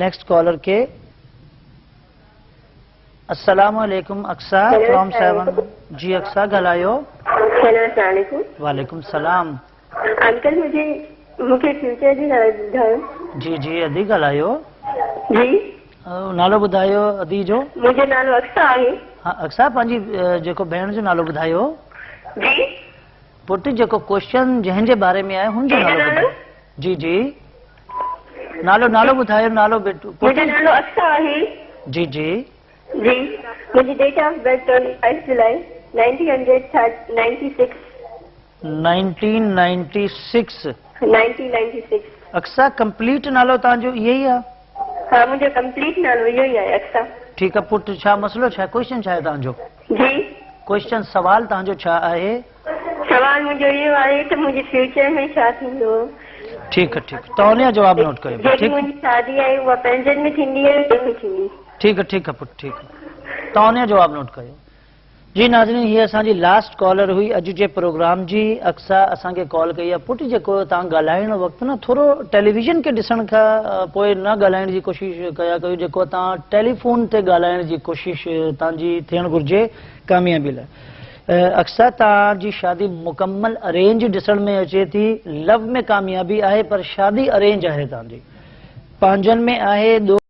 Next collar के अस्सलाम वालेकुम अक्सा फ्रॉम 7 जी अक्सा ॻाल्हायो। वालेकुम सलाम। अंकल मुझे फ्यूचर जी ॿुधायो। जी जी अदी ॻाल्हायो। जी नालो ॿुधायो अदी जो। मुंहिंजो नालो अक्सा आहे। हाँ अक्सा पंहिंजी जेको भेण जो नालो ॿुधायो। जी पुट जेको क्वेश्चन जंहिंजे बारे में आहे हुनजो नालो ॿुधायो। जी जी नालो ॿुधायो। नालो बेटू मुंहिंजो नालो अक्सा आहे। जी जी जी मुंहिंजी डेट ऑफ बर्थ 25 जुलाई 1996। 1996 अक्सा कंप्लीट नालो तव्हांजो इहो ई आहे। हाँ मुंहिंजो कंप्लीट नालो इहो ई आहे अक्सा। ठीकु आहे पुट छा मसलो छा क्वेश्चन छा आहे तव्हांजो। जी क्वेश्चन सवाल तव्हांजो छा आहे। सवाल मुंहिंजो इहो आहे त मुंहिंजे फ्यूचर में छा थींदो। ठीकु आहे ठीकु आहे तव्हां हुनजो जवाबु नोट कयो। जेकी मुंहिंजी शादी आहे उहा पेंशन में थींदी आहे या में थींदी। ठीकु आहे पुट ठीकु आहे तव्हां हुनजो जवाबु नोट कयो। जी नाज़रीन हीअ असांजी लास्ट कॉलर हुई अॼु जे प्रोग्राम जी। अक्सा असांखे कॉल कई आहे। पुट जेको तव्हां ॻाल्हाइण वक़्तु न थोरो टेलीविज़न खे ॾिसण खां पोइ न ॻाल्हाइण जी कोशिशि कया कयो। जेको तव्हां टेलीफोन ते ॻाल्हाइण जी कोशिशि तव्हांजी थियणु घुरिजे कामयाबी लाइ। अक्सा तव्हांजी शादी मुकम्मल अरेंज ॾिसण में अचे थी। लव में कामयाबी आहे पर शादी अरेंज आहे तव्हांजी। पंहिंजनि में आहे